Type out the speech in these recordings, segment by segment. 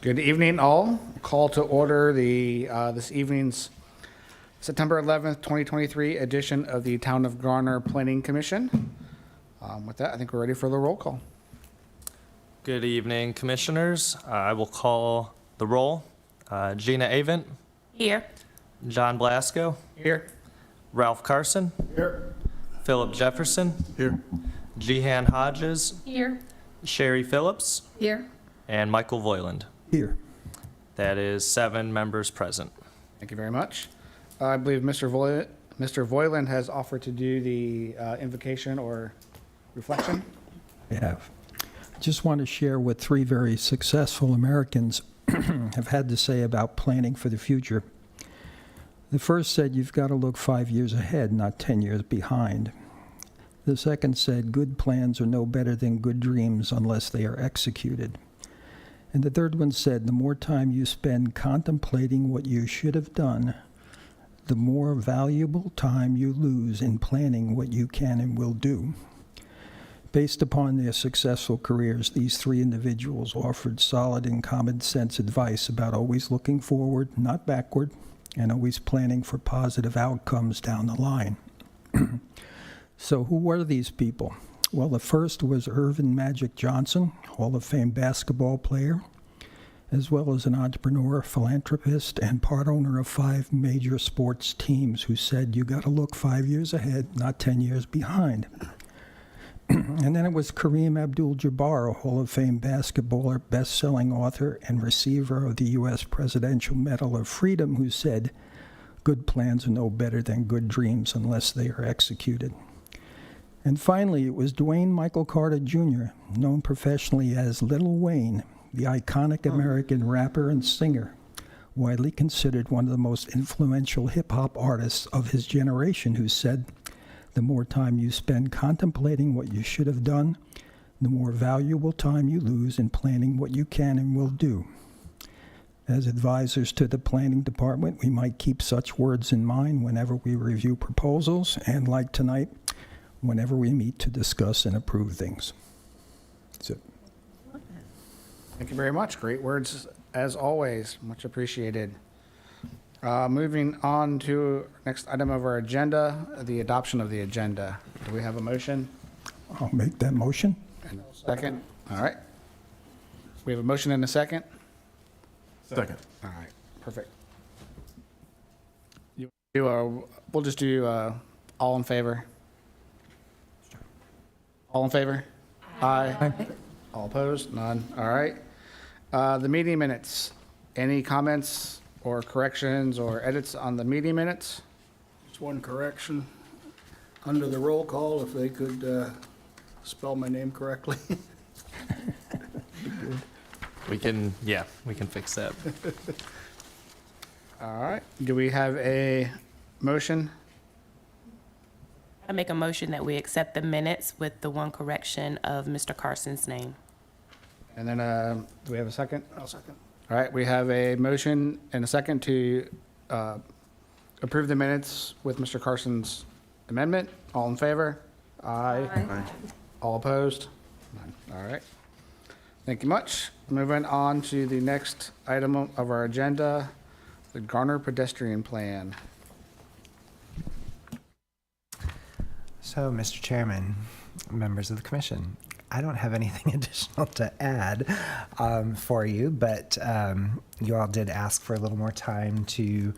Good evening, all. Call to order the this evening's September 11th, 2023 edition of the Town of Garner Planning Commission. With that, I think we're ready for the roll call. Good evening, Commissioners. I will call the roll. Gina Avent, Here. John Blasco, Here. Ralph Carson, Here. Philip Jefferson, Here. Jehan Hodges, Here. Sherry Phillips, Here. and Michael Voiland. Here. That is 7 members present. Thank you very much. I believe Mr. Voiland has offered to do the invocation or reflection. We have. Just want to share what 3 very successful Americans have had to say about planning for the future. The first said, you've got to look 5 years ahead, not 10 years behind. The second said, good plans are no better than good dreams unless they are executed. And the third one said, the more time you spend contemplating what you should have done, the more valuable time you lose in planning what you can and will do. Based upon their successful careers, these 3 individuals offered solid and common sense advice about always looking forward, not backward, and always planning for positive outcomes down the line. So who were these people? Well, the first was Irvin Magic Johnson, Hall of Fame basketball player, as well as an entrepreneur, philanthropist, and part owner of 5 major sports teams, who said, you got to look 5 years ahead, not 10 years behind. And then it was Kareem Abdul-Jabbar, a Hall of Fame basketballer, best-selling author, and receiver of the U.S. Presidential Medal of Freedom, who said, good plans are no better than good dreams unless they are executed. And finally, it was Dwayne Michael Carter Jr., known professionally as Lil Wayne, the iconic American rapper and singer, widely considered one of the most influential hip-hop artists of his generation, who said, the more time you spend contemplating what you should have done, the more valuable time you lose in planning what you can and will do. As advisors to the planning department, we might keep such words in mind whenever we review proposals, and like tonight, whenever we meet to discuss and approve things. That's it. Thank you very much. Great words as always. Much appreciated. Moving on to next item of our agenda, the adoption of the agenda. Do we have a motion? I'll make that motion. And a second? All right. We have a motion and a second? Second. All right, perfect. We'll just do all in favor. All in favor? Aye. All opposed? None. All right. The meeting minutes. Any comments or corrections or edits on the meeting minutes? Just one correction. Under the roll call, if they could spell my name correctly. We can fix that. All right. Do we have a motion? I make a motion that we accept the minutes with the one correction of Mr. Carson's name. And then, do we have a second? I'll second. All right, we have a motion and a second to approve the minutes with Mr. Carson's amendment. All in favor? Aye. All opposed? None. All right. Thank you much. Moving on to the next item of our agenda, the Garner pedestrian plan. So, Mr. Chairman, members of the commission, I don't have anything additional to add for you, but you all did ask for a little more time to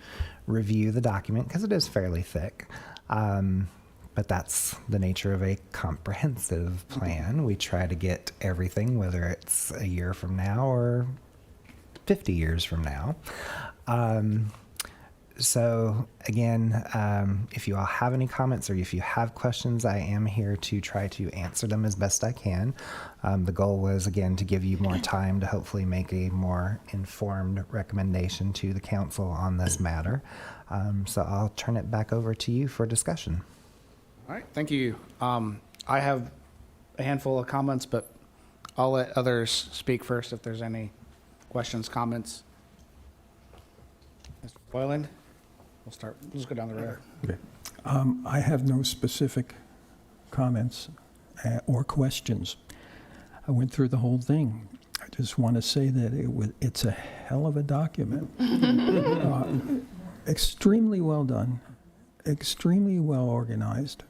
review the document because it is fairly thick. But that's the nature of a comprehensive plan. We try to get everything, whether it's a year from now or 50 years from now. So again, if you all have any comments or if you have questions, I am here to try to answer them as best I can. The goal was, again, to give you more time to hopefully make a more informed recommendation to the council on this matter. So I'll turn it back over to you for discussion. All right, thank you. I have a handful of comments, but I'll let others speak first if there's any questions, comments. Mr. Boylan? We'll just go down the road. Okay. I have no specific comments or questions. I went through the whole thing. Just want to say that it's a hell of a document. Extremely well done, extremely well organized.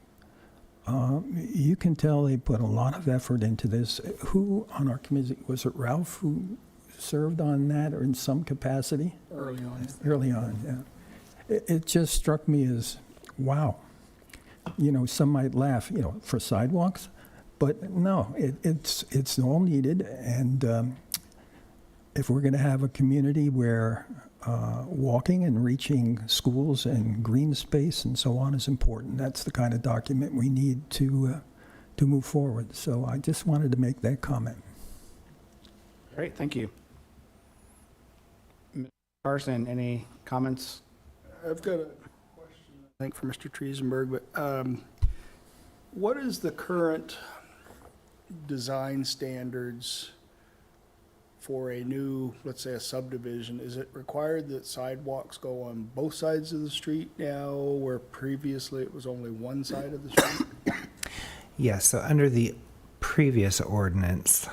You can tell they put a lot of effort into this. Who on our committee, was it Ralph who served on that or in some capacity? Early on. Early on, yeah. It just struck me as, wow. You know, some might laugh, you know, for sidewalks, but no, it's all needed. And if we're going to have a community where walking and reaching schools and green space and so on is important, that's the kind of document we need to move forward. So I just wanted to make that comment. Great, thank you. Mr. Carson, any comments? I've got a question, I think, for Mr. Triesenberg, but what is the current design standards for a new, let's say, a subdivision? Is it required that sidewalks go on both sides of the street now, where previously it was only one side of the street? Yes, so under the previous ordinance,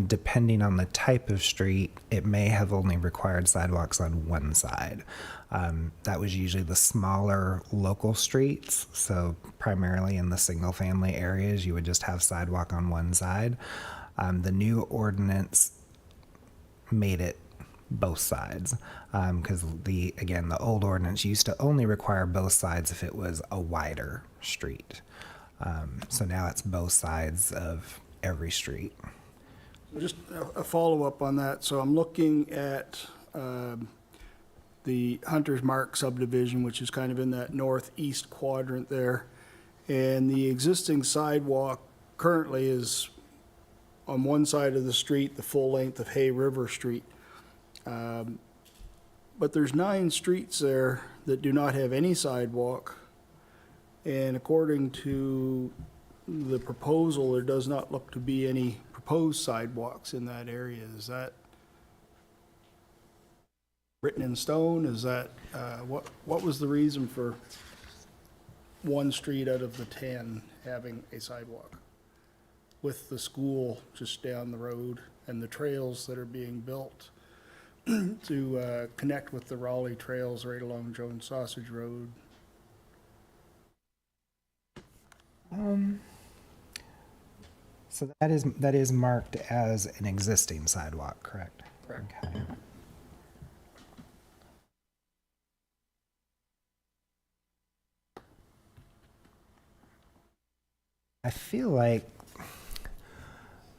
depending on the type of street, it may have only required sidewalks on one side. That was usually the smaller local streets, so primarily in the single-family areas, you would just have sidewalk on one side. The new ordinance made it both sides, because the old ordinance used to only require both sides if it was a wider street. So now it's both sides of every street. Just a follow-up on that. So I'm looking at the Hunter's Mark subdivision, which is kind of in that northeast quadrant there. And the existing sidewalk currently is on one side of the street, the full length of Hay River Street. But there's 9 streets there that do not have any sidewalk. And according to the proposal, there does not look to be any proposed sidewalks in that area. Is that written in stone? Is that, what was the reason for one street out of the 10 having a sidewalk, with the school just down the road and the trails that are being built to connect with the Raleigh trails right along Jones Sausage Road? So that is marked as an existing sidewalk, correct? Correct. Okay. I feel like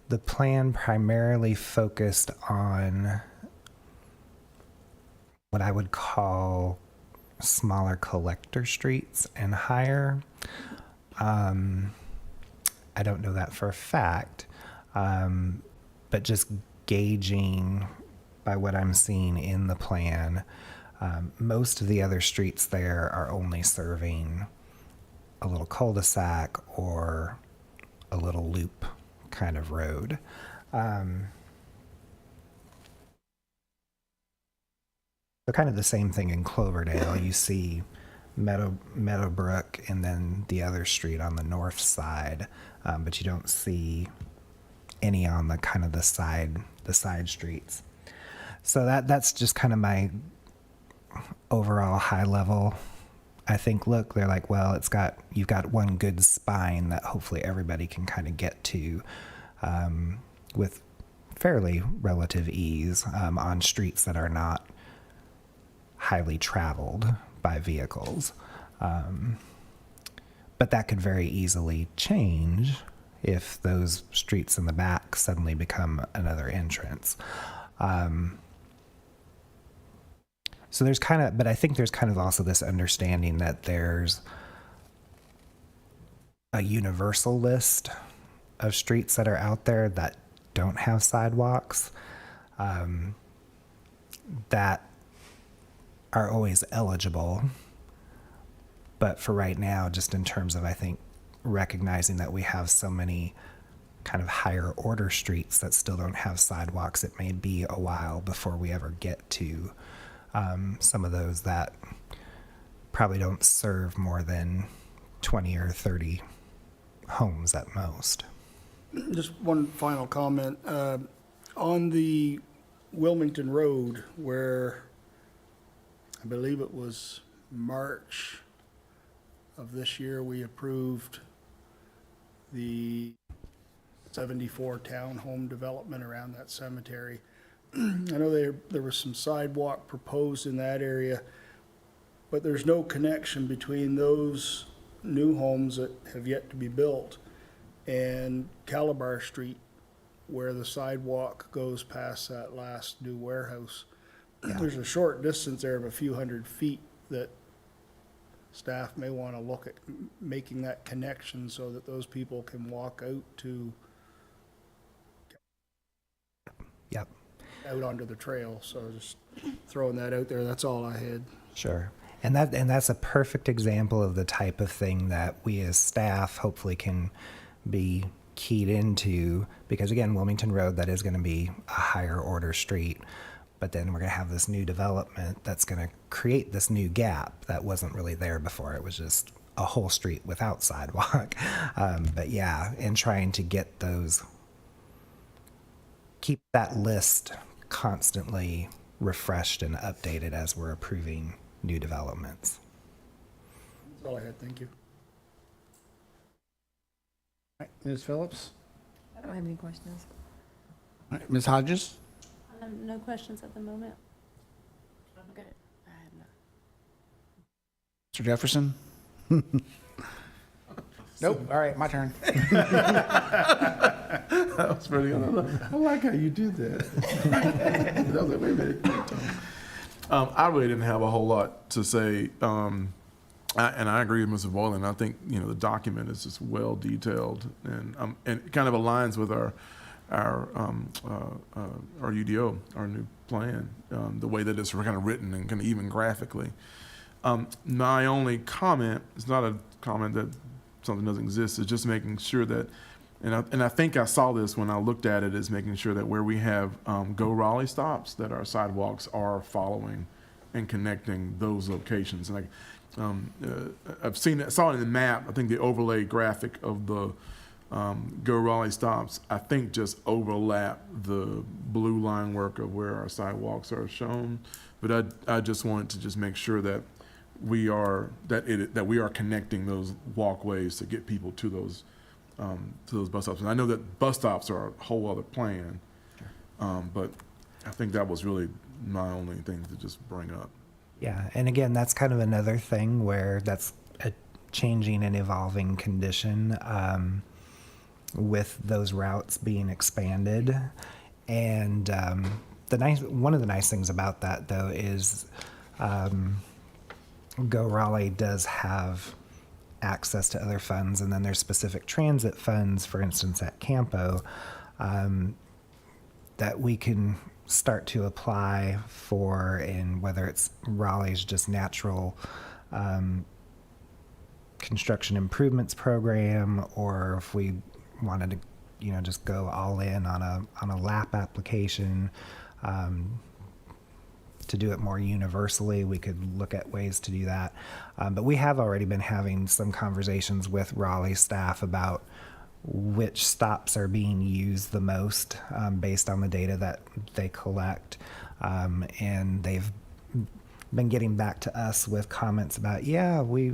the plan primarily focused on what I would call smaller collector streets and higher. I don't know that for a fact, but just gauging by what I'm seeing in the plan, most of the other streets there are only serving a little cul-de-sac or a little loop kind of road. So kind of the same thing in Cloverdale. You see Meadowbrook and then the other street on the north side, but you don't see any on the kind of the side streets. So that's just kind of my overall high level. I think, look, they're like, well, you've got one good spine that hopefully everybody can kind of get to with fairly relative ease on streets that are not highly traveled by vehicles. But that could very easily change if those streets in the back suddenly become another entrance. So there's but I think there's kind of also this understanding that there's a universal list of streets that are out there that don't have sidewalks, that are always eligible. But for right now, just in terms of, I think, recognizing that we have so many kind of higher order streets that still don't have sidewalks, it may be a while before we ever get to some of those that probably don't serve more than 20 or 30 homes at most. Just one final comment. On the Wilmington Road, where I believe it was March of this year, we approved the 74 townhome development around that cemetery. I know there was some sidewalk proposed in that area, but there's no connection between those new homes that have yet to be built and Calabar Street, where the sidewalk goes past that last new warehouse. There's a short distance there of a few hundred feet that staff may want to look at making that connection so that those people can walk out to, Yep. out onto the trail. So just throwing that out there, that's all I had. Sure. And that's a perfect example of the type of thing that we as staff hopefully can be keyed into, because again, Wilmington Road, that is going to be a higher order street, but then we're going to have this new development that's going to create this new gap that wasn't really there before. It was just a whole street without sidewalk. But yeah, and trying to get those, keep that list constantly refreshed and updated as we're approving new developments. That's all I had. Thank you. All right, Ms. Phillips? I don't have any questions. All right, Ms. Hodges? No questions at the moment. I'm good. I have none. Mr. Jefferson? Nope, all right, my turn. That was pretty good. I like how you did that. I was like, wait a minute. I really didn't have a whole lot to say. And I agree with Mr. Boylan. I think, the document is just well detailed and it kind of aligns with our UDO, our new plan, the way that it's kind of written and kind of even graphically. My only comment is not a comment that something doesn't exist. It's just making sure that, and I think I saw this when I looked at it, is making sure that where we have Go Raleigh stops, that our sidewalks are following and connecting those locations. And I've seen it, saw it in the map. I think the overlay graphic of the Go Raleigh stops, I think just overlap the blue line work of where our sidewalks are shown. But I just wanted to just make sure that we are connecting those walkways to get people to those bus stops. And I know that bus stops are a whole other plan, but I think that was really my only thing to just bring up. Yeah, and again, that's kind of another thing where that's a changing and evolving condition with those routes being expanded. And one of the nice things about that, though, is Go Raleigh does have access to other funds, and then there's specific transit funds, for instance, at Campo, that we can start to apply for, and whether it's Raleigh's just natural construction improvements program, or if we wanted to, just go all in on a LAP application, to do it more universally, we could look at ways to do that. But we have already been having some conversations with Raleigh staff about which stops are being used the most based on the data that they collect. And they've been getting back to us with comments about, we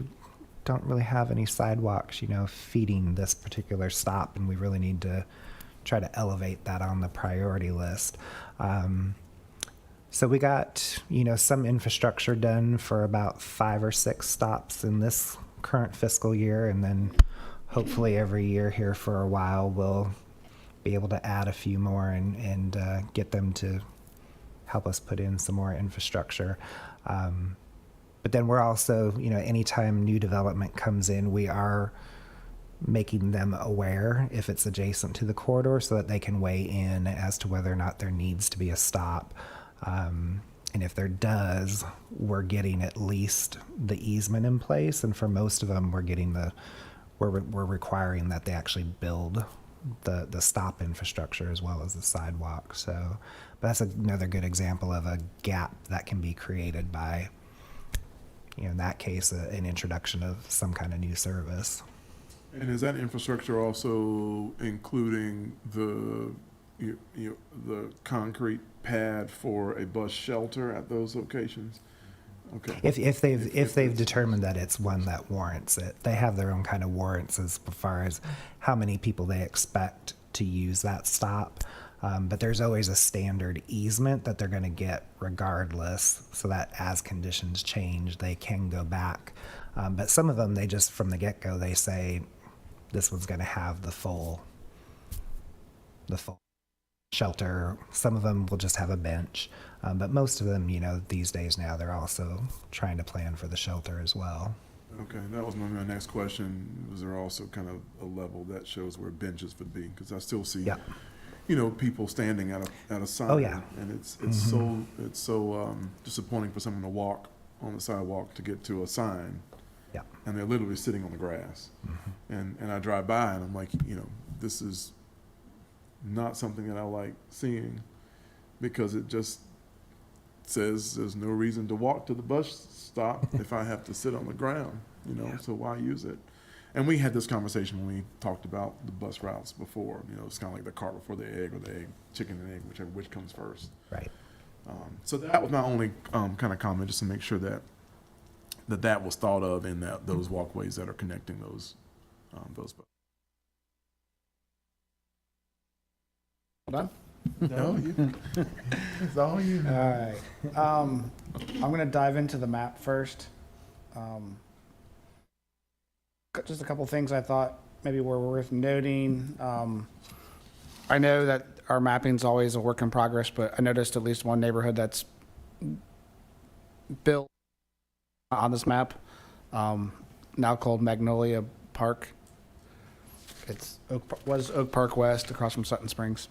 don't really have any sidewalks, feeding this particular stop, and we really need to try to elevate that on the priority list. So we got, some infrastructure done for about 5 or 6 stops in this current fiscal year, and then hopefully every year here for a while we'll be able to add a few more and get them to help us put in some more infrastructure. But then we're also, anytime new development comes in, we are making them aware if it's adjacent to the corridor so that they can weigh in as to whether or not there needs to be a stop. And if there does, we're getting at least the easement in place, and for most of them, we're requiring that they actually build the stop infrastructure as well as the sidewalk. So, but that's another good example of a gap that can be created by, in that case, an introduction of some kind of new service. And is that infrastructure also including the the concrete pad for a bus shelter at those locations? Okay. If they've determined that it's one that warrants it, they have their own kind of warrants as far as how many people they expect to use that stop. But there's always a standard easement that they're going to get regardless, so that as conditions change, they can go back. But some of them, they just from the get-go, they say this one's going to have the full shelter. Some of them will just have a bench. But most of them, these days now, they're also trying to plan for the shelter as well. Okay, that was my next question. Was there also kind of a level that shows where benches would be? Because I still see, Yeah. People standing at a sign. Oh, yeah. And it's so disappointing for someone to walk on the sidewalk to get to a sign. Yeah. And they're literally sitting on the grass. And I drive by and I'm like, this is not something that I like seeing, because it just says there's no reason to walk to the bus stop if I have to sit on the ground, so why use it? And we had this conversation when we talked about the bus routes before. It's kind of like the cart before the egg, or the egg, chicken and egg, which comes first. Right. So that was my only kind of comment, just to make sure that was thought of in those walkways that are connecting those buses. Done? No, it's all you. All right. I'm going to dive into the map first. Just a couple things I thought maybe were worth noting. I know that our mapping's always a work in progress, but I noticed at least one neighborhood that's built on this map, now called Magnolia Park. Was Oak Park West, across from Sutton Springs.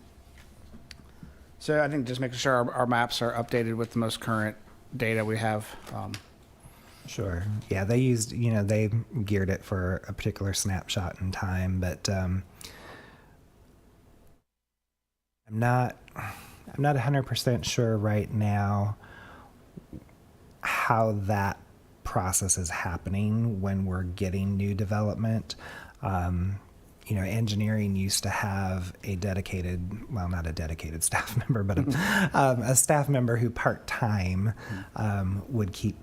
So I think just making sure our maps are updated with the most current data we have. Sure. Yeah, they used, they geared it for a particular snapshot in time, but I'm not 100% sure right now how that process is happening when we're getting new development. Engineering used to have a dedicated, well, not a dedicated staff member, but a staff member who part-time would keep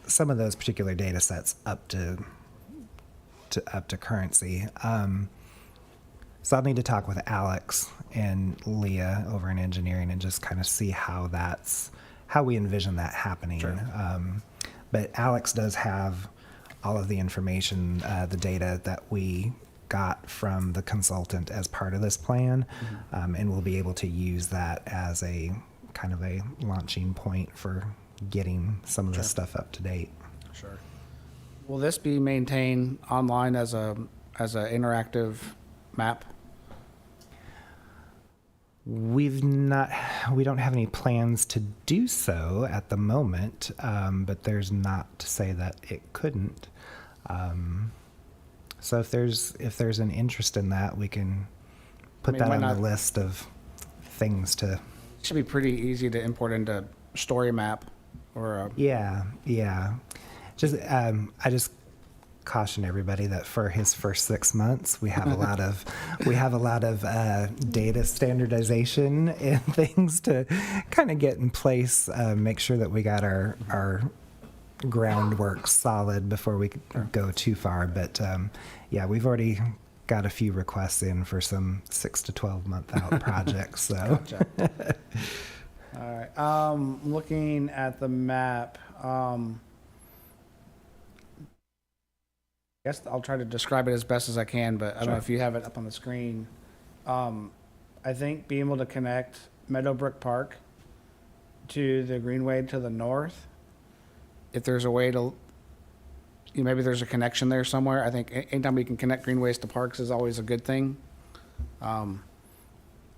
some of those particular data sets up to currency. So I'll need to talk with Alex and Leah over in engineering and just kind of see how we envision that happening. Sure. But Alex does have all of the information, the data that we got from the consultant as part of this plan, and we'll be able to use that as a kind of a launching point for getting some of this stuff up to date. Sure. Will this be maintained online as a interactive map? We don't have any plans to do so at the moment, but there's not to say that it couldn't. So if there's an interest in that, we can put that why on not? the list of things to. It should be pretty easy to import into Story Map or a Yeah. Just I just caution everybody that for his first 6 months, we have a lot of data standardization and things to kind of get in place, make sure that we got our groundwork solid before we go too far. But yeah, we've already got a few requests in for some 6 to 12 month out projects. So Gotcha. All right. Looking at the map, I guess I'll try to describe it as best as I can, but I don't know if you have it up on the screen. I think being able to connect Meadowbrook Park to the Greenway to the north, if there's a way to, maybe there's a connection there somewhere. I think anytime we can connect greenways to parks is always a good thing.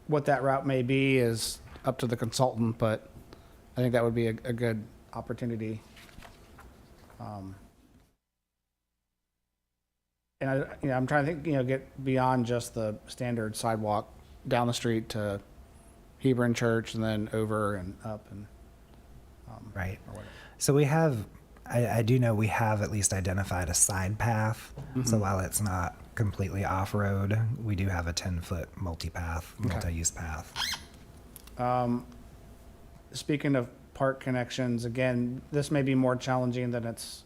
What that route may be is up to the consultant, but I think that would be a good opportunity. And I'm trying to think, get beyond just the standard sidewalk down the street to Hebron Church and then over and up and right. or whatever. So I do know we have at least identified a side path. So while it's not completely off-road. We do have a 10-foot multi-path, Okay. multi-use path. Speaking of park connections, again, this may be more challenging than it's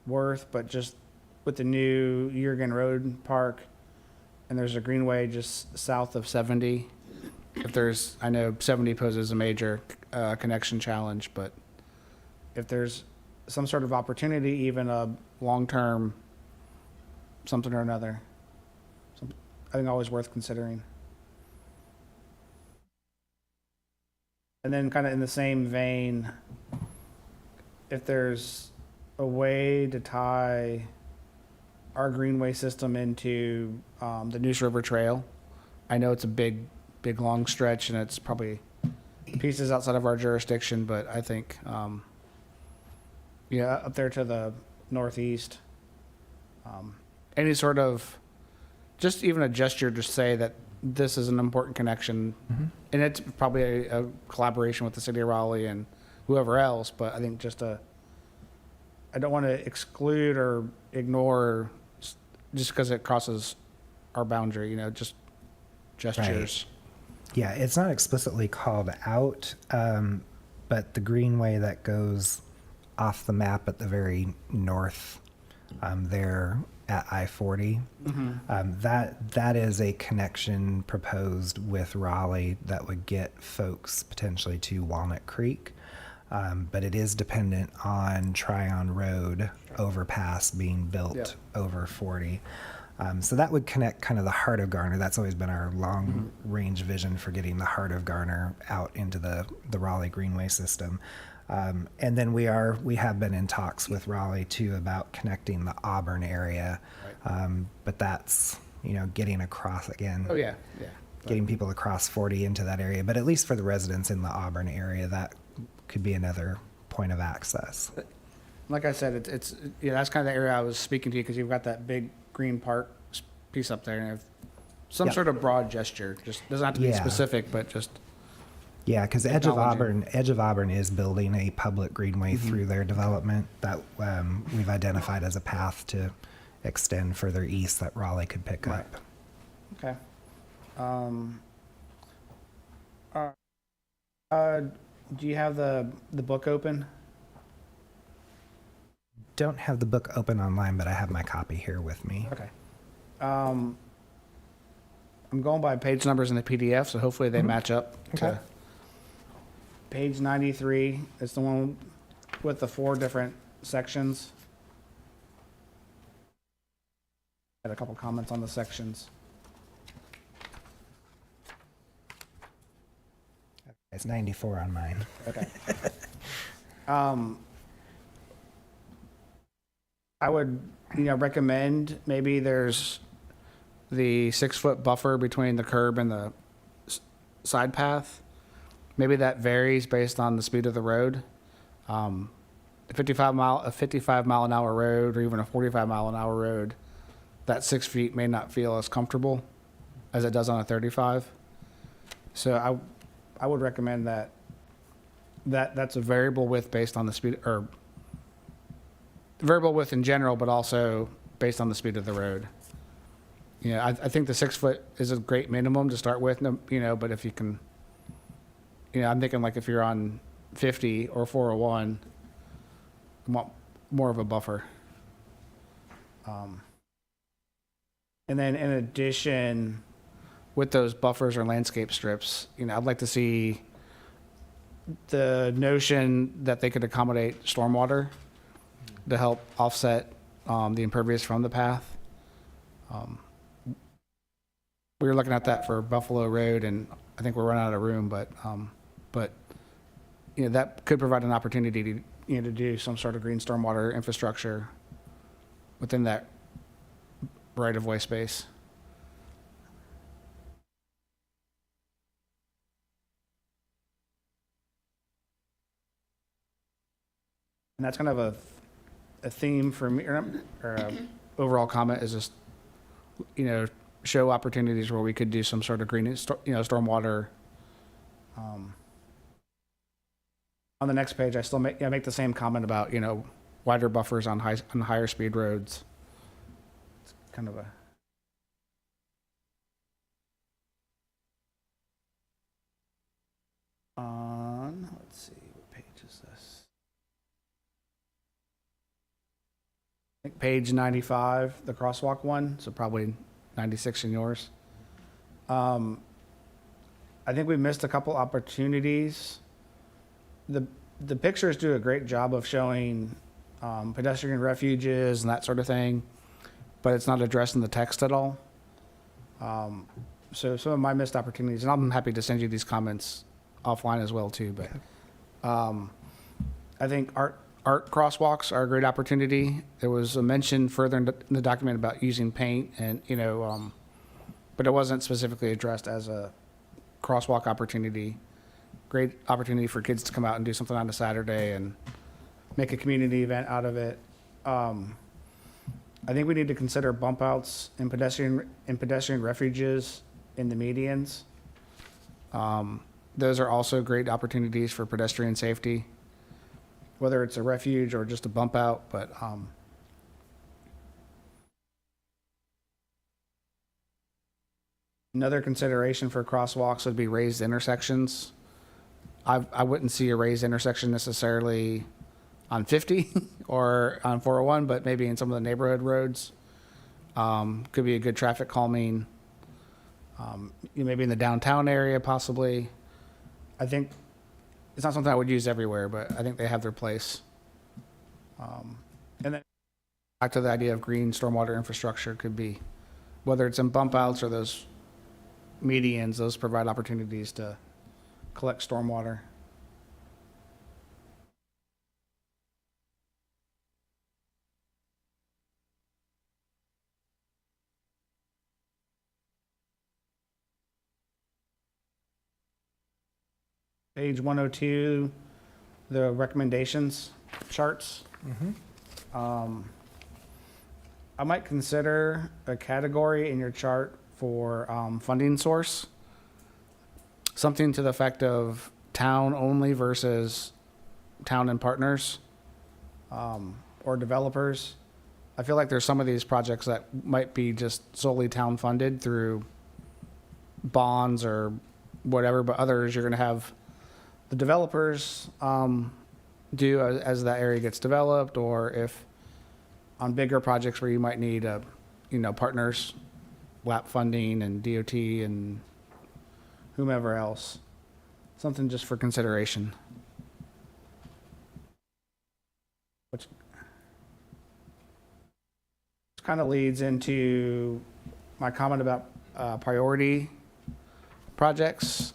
worth, but just with the new Yergin Road Park, and there's a greenway just south of 70. If there's, I know 70 poses a major connection challenge, but if there's some sort of opportunity, even a long-term something or another, I think always worth considering. And then kind of in the same vein, if there's a way to tie our greenway system into the Neuse River Trail, I know it's a big, long stretch and it's probably pieces outside of our jurisdiction, but I think, yeah, up there to the northeast, any sort of, just even a gesture to say that this is an important connection, and it's probably a collaboration with the city of Raleigh and whoever else, but I think just I don't want to exclude or ignore just because it crosses our boundary, just gestures. Yeah, it's not explicitly called out, but the greenway that goes off the map at the very north there at I-40, that is a connection proposed with Raleigh that would get folks potentially to Walnut Creek, but it is dependent on Tryon Road overpass being built Yep. over 40. So that would connect kind of the heart of Garner. That's always been our long range vision for getting the heart of Garner out into the Raleigh Greenway system. And then we have been in talks with Raleigh too about connecting the Auburn area. But that's, getting across again. Oh, yeah. Getting people across 40 into that area. But at least for the residents in the Auburn area, that could be another point of access. Like I said, it's that's kind of the area I was speaking to you, because you've got that big green park piece up there, and if some Yep. sort of broad gesture, just doesn't have to be Yeah. specific, but just, Yeah, because Edge of Acknowledging. Auburn is building a public greenway through their development that we've identified as a path to extend further east that Raleigh could pick Right. up. okay. Do you have the book open? Don't have the book open online, but I have my copy here with me. Okay. I'm going by page numbers in the PDF, so hopefully they match up Okay. to page 93. It's the one with the 4 different sections. Had a couple comments on the sections. It's 94 on mine. Okay. I would, recommend maybe there's the 6-foot buffer between the curb and the side path. Maybe that varies based on the speed of the road. A 55 mile an hour road, or even a 45 mile an hour road, that 6 feet may not feel as comfortable as it does on a 35. So I would recommend that's a variable width based on the speed, or variable width in general, but also based on the speed of the road. I think the 6 foot is a great minimum to start with, but if you can, I'm thinking like if you're on 50 or 401, you want more of a buffer. And then in addition, with those buffers or landscape strips, I'd like to see the notion that they could accommodate stormwater to help offset the impervious from the path. We were looking at that for Buffalo Road, and I think we're running out of room, but that could provide an opportunity to to do some sort of green stormwater infrastructure within that right-of-way space. And that's kind of a theme for me, or a overall comment is just, show opportunities where we could do some sort of green, stormwater. On the next page, I still make the same comment about, wider buffers on higher speed roads. It's kind of on, let's see, what page is this? I think page 95, the crosswalk one, so probably 96 in yours. I think we missed a couple opportunities. The pictures do a great job of showing pedestrian refuges and that sort of thing, but it's not addressed in the text at all. So some of my missed opportunities, and I'm happy to send you these comments offline as well too, but I think art crosswalks are a great opportunity. There was a mention further in the document about using paint and, but it wasn't specifically addressed as a crosswalk opportunity. Great opportunity for kids to come out and do something on a Saturday and make a community event out of it. I think we need to consider bump outs and pedestrian refuges in the medians. Those are also great opportunities for pedestrian safety, whether it's a refuge or just a bump out, but another consideration for crosswalks would be raised intersections. I wouldn't see a raised intersection necessarily on 50 or on 401, but maybe in some of the neighborhood roads. Could be a good traffic calming. Maybe in the downtown area, possibly. I think it's not something I would use everywhere, but I think they have their place. And then back to the idea of green stormwater infrastructure could be, whether it's in bump outs or those medians, those provide opportunities to collect stormwater. Page 102, the recommendations charts. I might consider a category in your chart for funding source. Something to the effect of town only versus town and partners, or developers. I feel like there's some of these projects that might be just solely town funded through bonds or whatever, but others you're gonna have the developers do as that area gets developed, or if on bigger projects where you might need partners, LAP funding and DOT and whomever else. Something just for consideration. Which kind of leads into my comment about priority projects.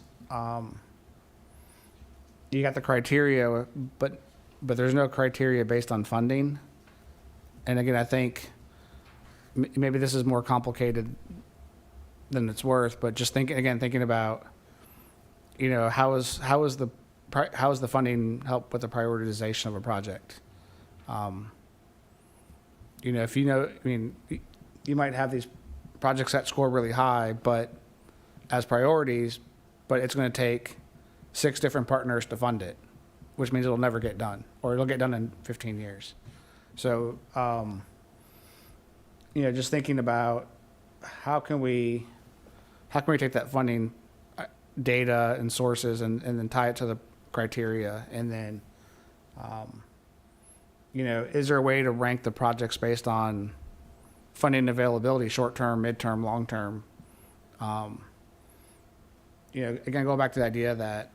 You got the criteria, but there's no criteria based on funding. And again, I think maybe this is more complicated than it's worth, but just thinking about, how is the funding help with the prioritization of a project? If you might have these projects that score really high, but as priorities, but it's going to take 6 different partners to fund it, which means it'll never get done, or it'll get done in 15 years. So, just thinking about how can we take that funding data and sources and then tie it to the criteria, and then, is there a way to rank the projects based on funding availability, short-term, mid-term, long-term? Again, going back to the idea that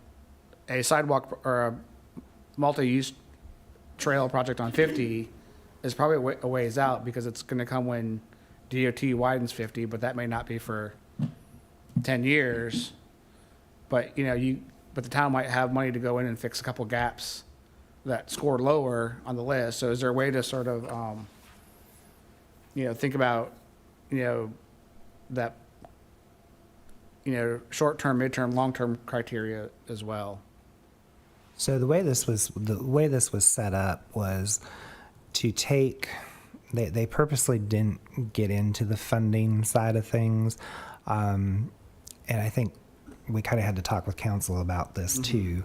a sidewalk or a multi-use trail project on 50 is probably a ways out, because it's going to come when DOT widens 50, but that may not be for 10 years. But but the town might have money to go in and fix a couple gaps that score lower on the list. So is there a way to sort of think about that short-term, mid-term, long-term criteria as well? So the way this was set up was to take. They purposely didn't get into the funding side of things, and I think we kind of had to talk with council about this too,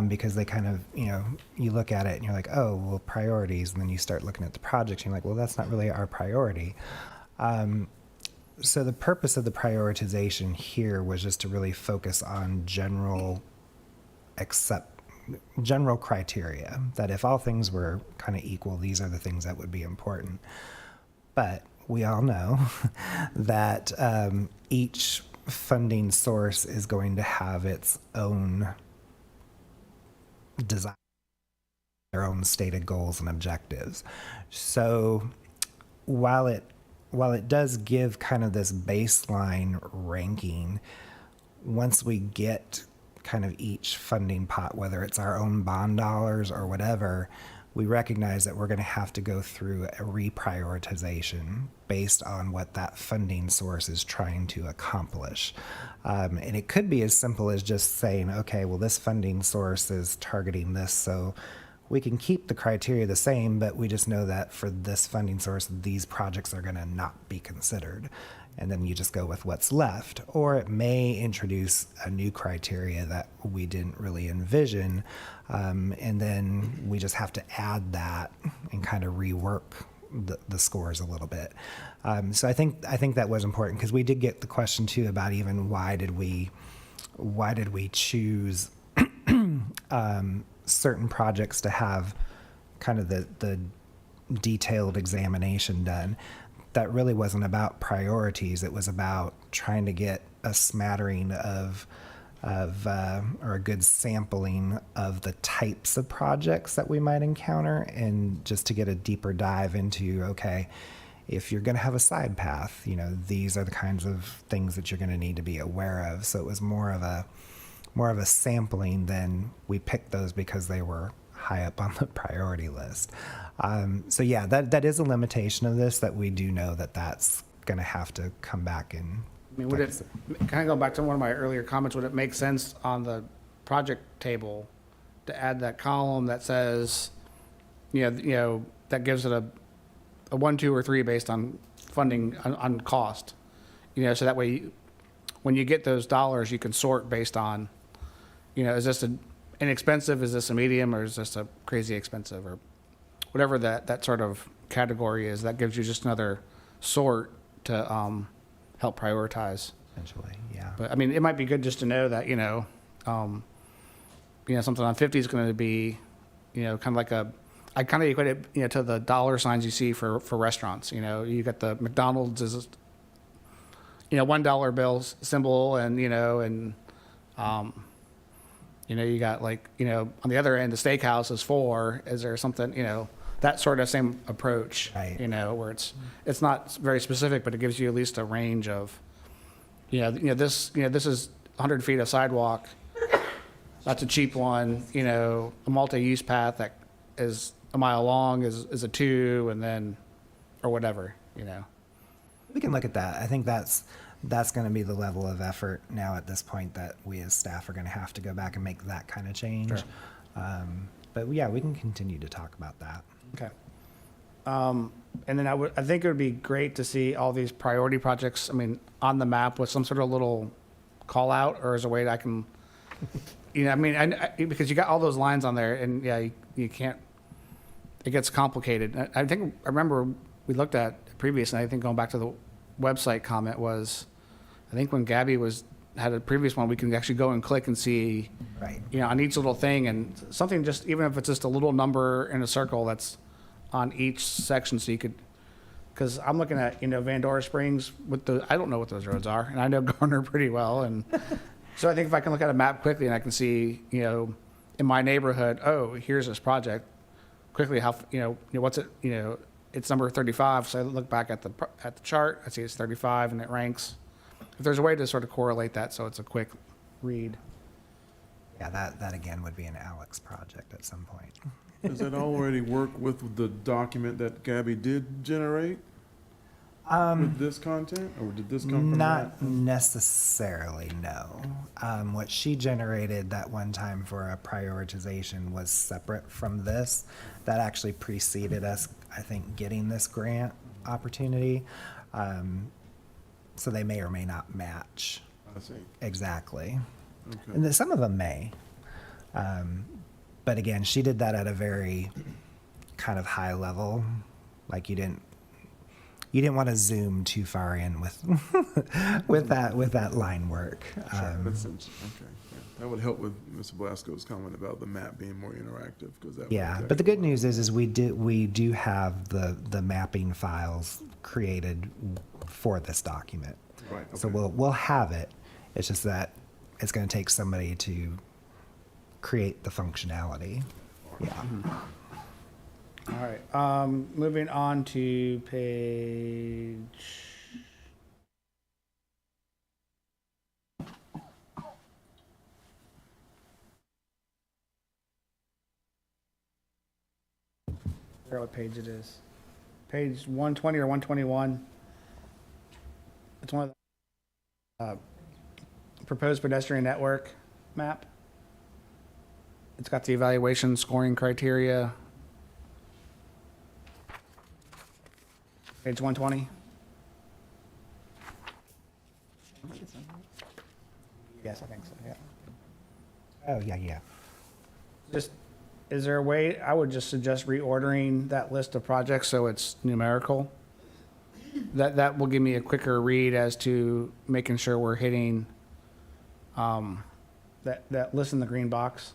because they kind of you look at it and you're like, oh well, priorities, and then you start looking at the project and you're like, well, that's not really our priority. So the purpose of the prioritization here was just to really focus on general accept general criteria that if all things were kind of equal, these are the things that would be important. But we all know that each funding source is going to have its own design, their own stated goals and objectives. So while it does give kind of this baseline ranking, once we get kind of each funding pot, whether it's our own bond dollars or whatever, we recognize that we're going to have to go through a reprioritization based on what that funding source is trying to accomplish. And it could be as simple as just saying, okay, well, this funding source is targeting this, so we can keep the criteria the same, but we just know that for this funding source, these projects are going to not be considered. And then you just go with what's left. Or it may introduce a new criteria that we didn't really envision. And then we just have to add that and kind of rework the scores a little bit. So I think that was important, because we did get the question too about even why did we choose certain projects to have kind of the detailed examination done. That really wasn't about priorities. It was about trying to get a smattering of or a good sampling of the types of projects that we might encounter, and just to get a deeper dive into, okay, if you're going to have a side path, these are the kinds of things that you're going to need to be aware of. So it was more of a sampling than we picked those because they were high up on the priority list. So yeah, that is a limitation of this, that we do know that that's going to have to come back and. I mean, would it, kind of go back to one of my earlier comments, would it make sense on the project table to add that column that says, that gives it a 1, 2, or 3 based on funding on cost? So that way, when you get those dollars, you can sort based on, is this an inexpensive, is this a medium, or is this a crazy expensive, or whatever that sort of category is. That gives you just another sort to help prioritize. Essentially, yeah. But I mean, it might be good just to know that, something on 50 is going to be, kind of like I kind of equate it, to the dollar signs you see for restaurants. You got the McDonald's is, $1 bill symbol, and, you got like, on the other end, the steakhouse is 4. Is there something, that sort of same approach, Right. Where it's not very specific, but it gives you at least a range of, this is 100 feet of sidewalk. That's a cheap one. A multi-use path that is a mile long is a 2, and then, or whatever, We can look at that. I think that's going to be the level of effort now at this point that we as staff are going to have to go back and make that kind of change. Sure. But yeah, we can continue to talk about that. Okay. And then I think it would be great to see all these priority projects, on the map with some sort of little call out, or as a way that I can, because you got all those lines on there, and yeah, you can't, it gets complicated. I remember we looked at previous, and I think going back to the website comment was, I think when Gabby had a previous one, we can actually go and click and see, Right. on each little thing, and something, just even if it's just a little number in a circle that's on each section, so you could, because I'm looking at, Vandora Springs with I don't know what those roads are, and I know Garner pretty well, and so I think if I can look at a map quickly and I can see, in my neighborhood, oh, here's this project, quickly, how, what's it, it's number 35, so I look back at the chart, I see it's 35, and it ranks. If there's a way to sort of correlate that so it's a quick read. Yeah, that again would be an Alex project at some point. Does that already work with the document that Gabby did generate with this content, or did this come from Not that? necessarily, no. What she generated that one time for a prioritization was separate from this. That actually preceded us, I think, getting this grant opportunity. So they may or may not match I see. exactly. Okay. And then some of them may. But again, she did that at a very kind of high level. Like you didn't want to zoom too far in with with that line work. That's okay. Yeah. That would help with Mr. Blasco's comment about the map being more interactive, because that. would Yeah, exactly but the good what- news is we do have the mapping files created for this document. Right. So okay. we'll have it. It's just that it's going to take somebody to create the functionality. Yeah. All right, moving on to page. I forgot what page it is. Page 120 or 121. It's one of the proposed pedestrian network map. It's got the evaluation scoring criteria. Page 120. Yes, I think so, yeah. Oh yeah. Just, is there a way, I would just suggest reordering that list of projects so it's numerical. That will give me a quicker read as to making sure we're hitting, that list in the green box.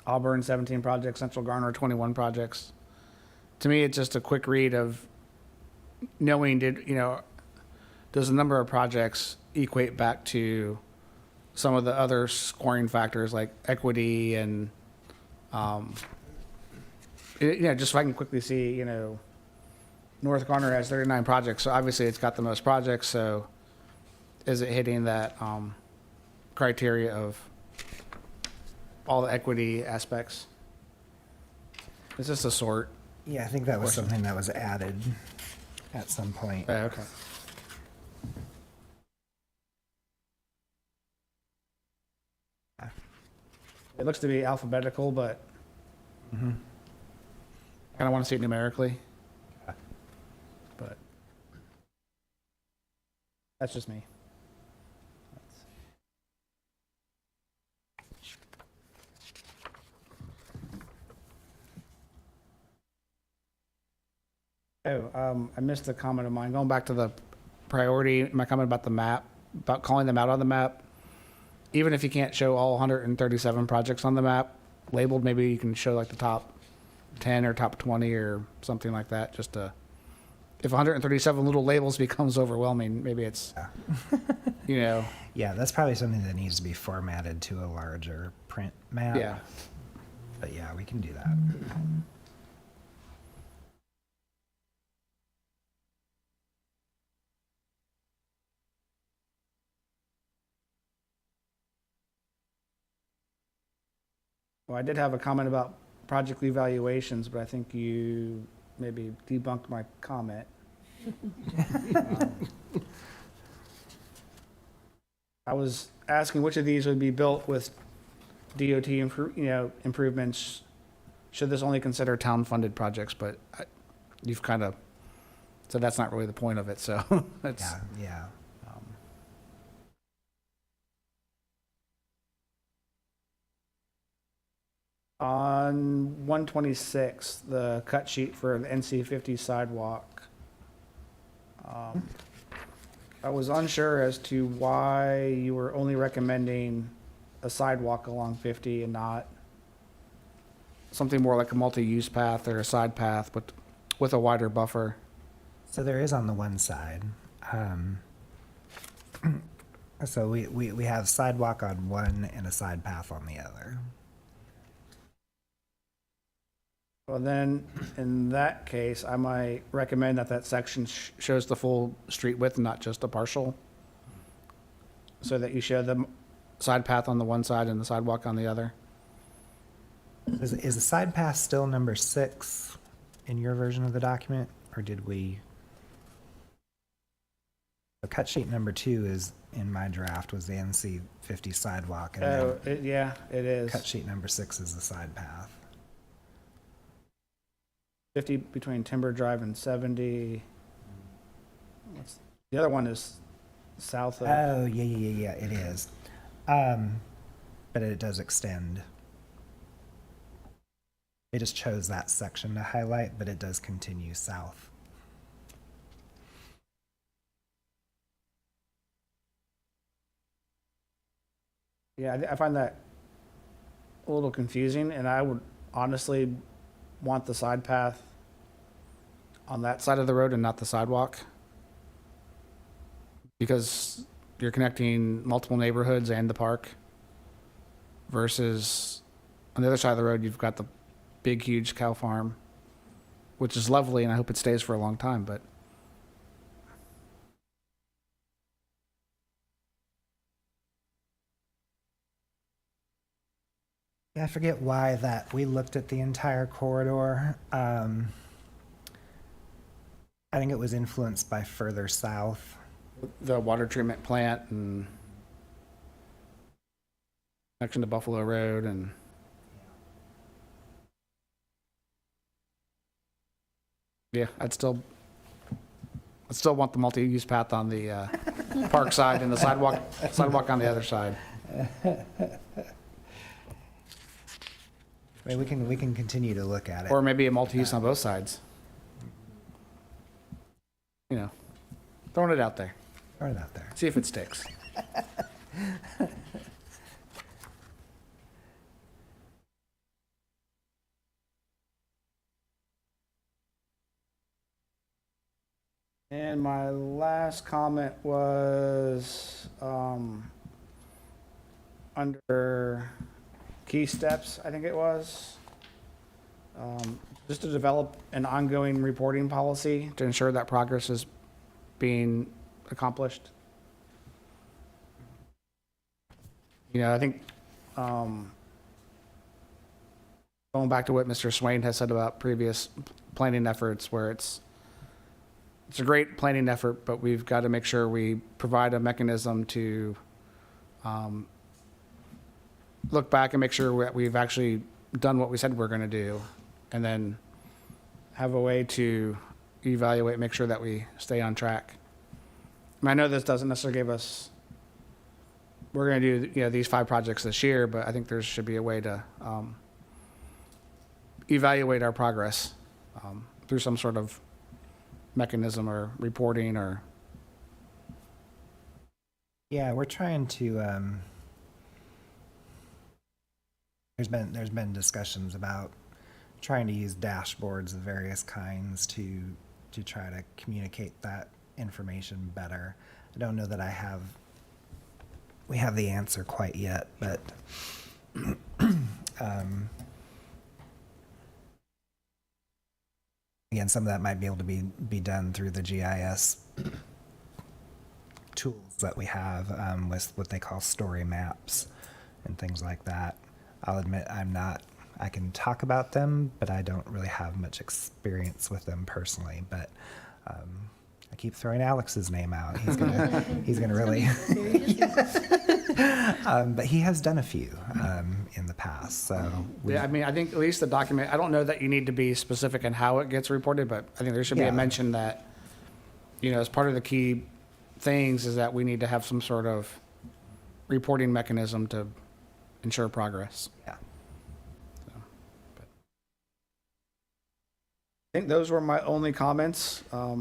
Auburn, 17 projects, Central Garner, 21 projects. To me, it's just a quick read of knowing, does the number of projects equate back to some of the other scoring factors like equity and, just so I can quickly see, North Garner has 39 projects, so obviously it's got the most projects, so is it hitting that, criteria of all the equity aspects? It's just a sort. Yeah, I think that was something that was added at some point. Okay. It looks to be alphabetical, but kind of want to see it numerically. But that's just me. I missed a comment of mine. Going back to the priority, my comment about the map, about calling them out on the map. Even if you can't show all 137 projects on the map labeled, maybe you can show like the top 10 or top 20 or something like that. Just to, if 137 little labels becomes overwhelming, maybe it's, Yeah, that's probably something that needs to be formatted to a larger print map. yeah. But yeah, we can do that. Well, I did have a comment about project evaluations, but I think you maybe debunked my comment. I was asking which of these would be built with DOT improvements. Should this only consider town-funded projects? But you've kind of said that's not really the point of it, so that's. Yeah. On 126, the cut sheet for the NC 50 sidewalk. I was unsure as to why you were only recommending a sidewalk along 50 and not something more like a multi-use path or a side path, but with a wider buffer. So there is on the one side. So we have sidewalk on one and a side path on the other. Well, then, in that case, I might recommend that section shows the full street width and not just a partial. So that you show the side path on the one side and the sidewalk on the other. Is the side path still number 6 in your version of the document, or did we? The cut sheet number 2 is in my draft was the NC 50 sidewalk, and then Yeah, it is. cut sheet number 6 is the side path. 50 between Timber Drive and 70. The other one is south of. Oh yeah, it is. But it does extend. It just chose that section to highlight, but it does continue south. Yeah, I find that a little confusing, and I would honestly want the side path on that side of the road and not the sidewalk. Because you're connecting multiple neighborhoods and the park versus on the other side of the road, you've got the big, huge cow farm, which is lovely, and I hope it stays for a long time, but Yeah, I forget why that we looked at the entire corridor. I think it was influenced by further south. the water treatment plant and connection to Buffalo Road and yeah, I'd still want the multi-use path on the park side and the sidewalk on the other side. I mean, we can continue to look at it. Or maybe a multi-use on both sides. You know, throwing it out there. Throw it out there. See if it sticks. And my last comment was under key steps, I think it was. Just to develop an ongoing reporting policy to ensure that progress is being accomplished. You know, I think going back to what Mr. Swain has said about previous planning efforts, where it's a great planning effort, but we've got to make sure we provide a mechanism to look back and make sure that we've actually done what we said we're going to do, and then have a way to evaluate, make sure that we stay on track. I mean, I know this doesn't necessarily give us, we're going to do, you know, these 5 projects this year, but I think there should be a way to evaluate our progress through some sort of mechanism or reporting or. Yeah, we're trying to. There's been discussions about trying to use dashboards of various kinds to try to communicate that information better. I don't know that we have the answer quite yet, but again, some of that might be able to be done through the GIS tools that we have with what they call story maps and things like that. I'll admit I can talk about them, but I don't really have much experience with them personally. But I keep throwing Alex's name out. He's gonna really. But he has done a few in the past. So Yeah, I mean, I think at least the document, I don't know that you need to be specific in how it gets reported, but I think there should be Yeah. a mention that, you know, as part of the key things is that we need to have some sort of reporting mechanism to ensure progress. yeah. I think those were my only comments. I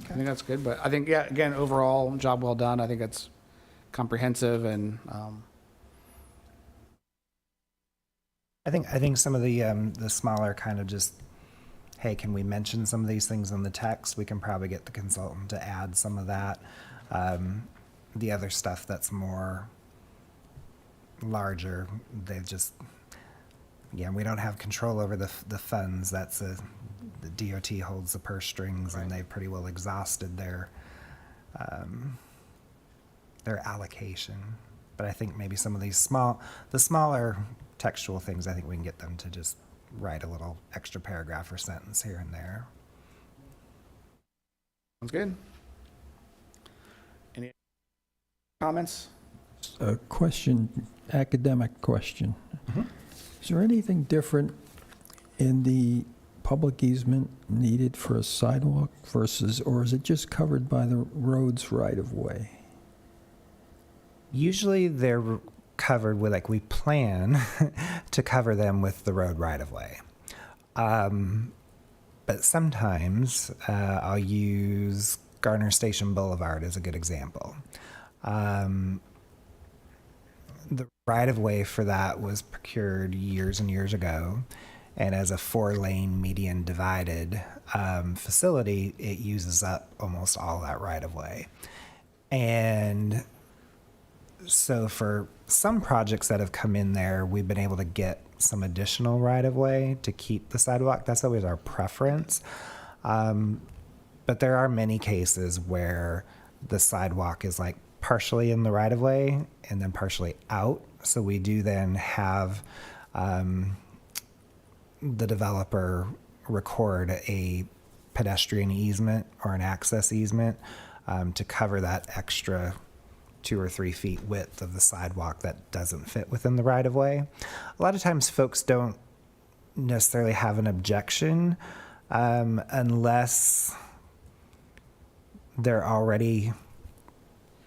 think that's good, but I think, yeah, again, overall, job well done. I think it's comprehensive and, I think some of the smaller kind of just, hey, can we mention some of these things in the text? We can probably get the consultant to add some of that. The other stuff that's more larger, they've just, again, we don't have control over the funds. That's the DOT holds the purse strings, and they've pretty well exhausted their allocation. But I think maybe some of these smaller textual things, I think we can get them to just write a little extra paragraph or sentence here and there. sounds good. Any comments? A question, academic question. Is there anything different in the public easement needed for a sidewalk versus, or is it just covered by the road's right-of-way? Usually they're covered with, like, we plan to cover them with the road right of way. But sometimes I'll use Garner Station Boulevard as a good example. the right-of-way for that was procured years and years ago. And as a 4-lane median divided facility, it uses up almost all that right-of-way. And so for some projects that have come in there, we've been able to get some additional right-of-way to keep the sidewalk. That's always our preference. But there are many cases where the sidewalk is like partially in the right-of-way and then partially out. So we do then have the developer record a pedestrian easement or an access easement to cover that extra 2 or 3 feet width of the sidewalk that doesn't fit within the right-of-way. A lot of times folks don't necessarily have an objection unless they're already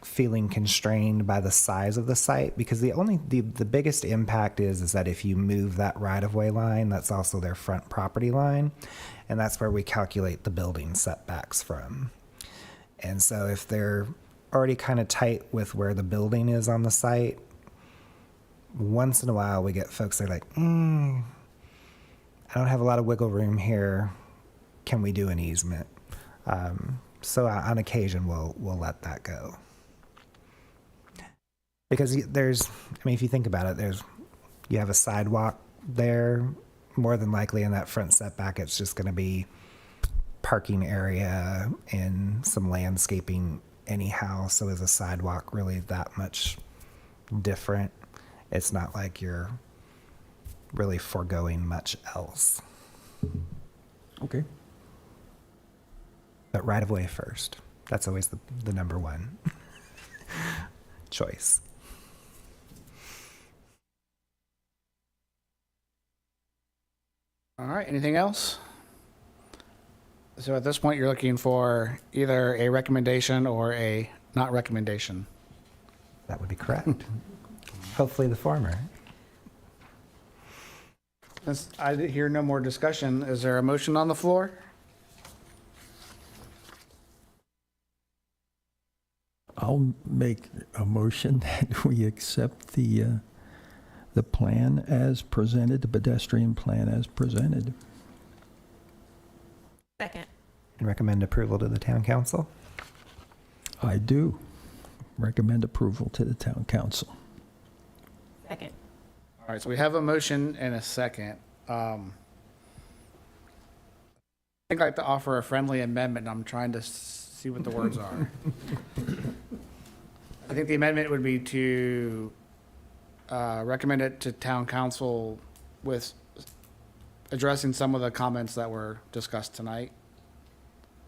feeling constrained by the size of the site, because the biggest impact is that if you move that right-of-way line, that's also their front property line, and that's where we calculate the building setbacks from. And so if they're already kind of tight with where the building is on the site, once in a while we get folks that are like, I don't have a lot of wiggle room here. Can we do an easement? So on occasion, we'll let that go. Because if you think about it, you have a sidewalk there. More than likely in that front setback, it's just going to be parking area and some landscaping anyhow. So is a sidewalk really that much different? It's not like you're really foregoing much else. Okay. But right of way first. That's always the number one choice. All right, anything else? So at this point, you're looking for either a recommendation or a not recommendation. That would be correct. Hopefully the former. Since I hear no more discussion, is there a motion on the floor? I'll make a motion that we accept the plan as presented, the pedestrian plan as presented. Second. And recommend approval to the town council. I do recommend approval to the town council. Second. All right, so we have a motion and a second. I think I'd like to offer a friendly amendment. I'm trying to see what the words are. I think the amendment would be to recommend it to town council with addressing some of the comments that were discussed tonight.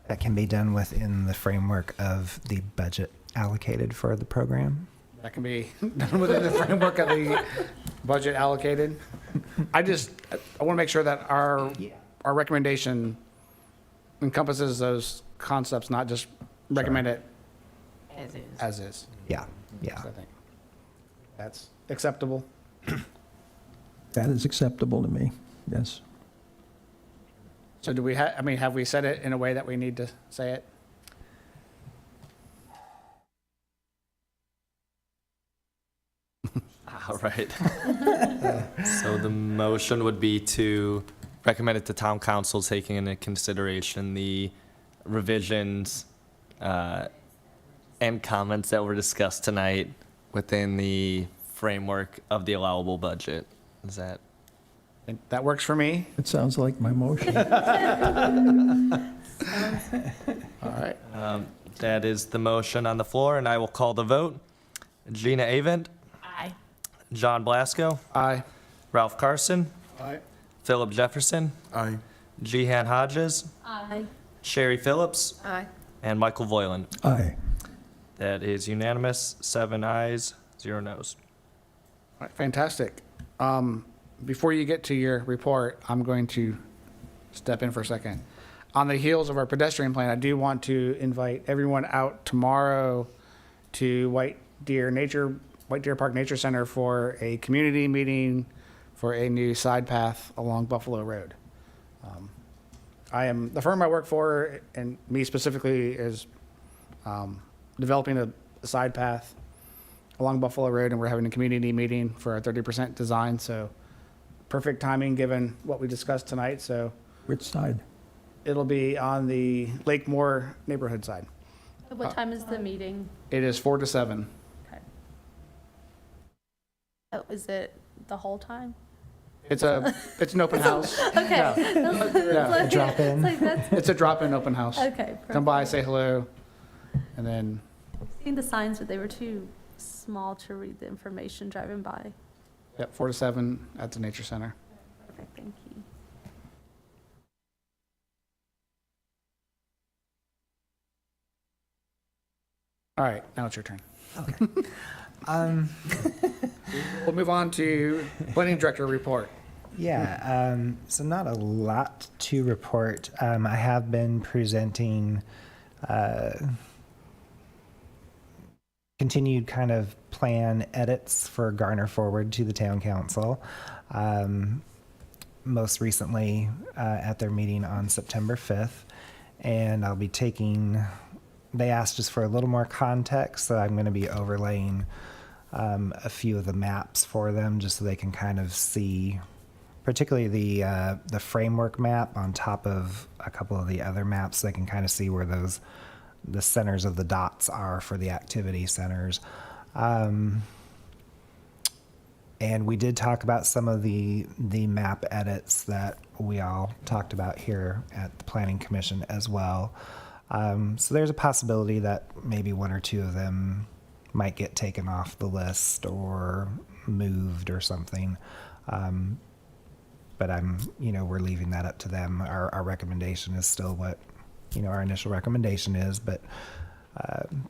That can be done within the framework of the budget allocated for the program. That can be done within the framework of the budget allocated. I want to make sure that our recommendation encompasses those concepts, not just recommend it As is. as is. Yeah, yeah. So I think that's acceptable. That is acceptable to me, yes. So do we have we said it in a way that we need to say it? All right. So the motion would be to recommend it to town council, taking into consideration the revisions and comments that were discussed tonight within the framework of the allowable budget. Is that? I think that works for me. It sounds like my motion. All right. That is the motion on the floor, and I will call the vote. Gina Avent, Aye. John Blasco, Aye. Ralph Carson, Aye. Philip Jefferson, Aye. Jehan Hodges, Aye. Sherry Phillips, Aye. and Michael Voiland. Aye. That is unanimous, 7 ayes, 0 noes. All right, fantastic. Before you get to your report, I'm going to step in for a second. On the heels of our pedestrian plan, I do want to invite everyone out tomorrow to White Deer Park Nature Center for a community meeting for a new side path along Buffalo Road. The firm I work for, and me specifically, is developing a side path along Buffalo Road, and we're having a community meeting for our 30% design, so perfect timing given what we discussed tonight, so Which side? it'll be on the Lake Moore neighborhood side. What time is the meeting? It is 4 to 7. Okay. Oh, is it the whole time? It's an open house. Okay. Yeah. Drop in. It's like, that's, It's a drop-in open house. okay. Come by, perfect. say hello, and then, Seeing the signs, but they were too small to read the information driving by. yep, 4 to 7 at the Nature Center. Perfect, thank you. All right, now it's your turn. Um, We'll move on to planning director report. Yeah, so not a lot to report. I have been presenting continued kind of plan edits for Garner Forward to the town council. Most recently at their meeting on September 5th. And I'll be taking, they asked us for a little more context, so I'm going to be overlaying a few of the maps for them just so they can kind of see, particularly the framework map on top of a couple of the other maps, so they can kind of see where the centers of the dots are for the activity centers. And we did talk about some of the map edits that we all talked about here at the Planning Commission as well. So there's a possibility that maybe one or two of them might get taken off the list or moved or something. But we're leaving that up to them. Our recommendation is still what, our initial recommendation is, but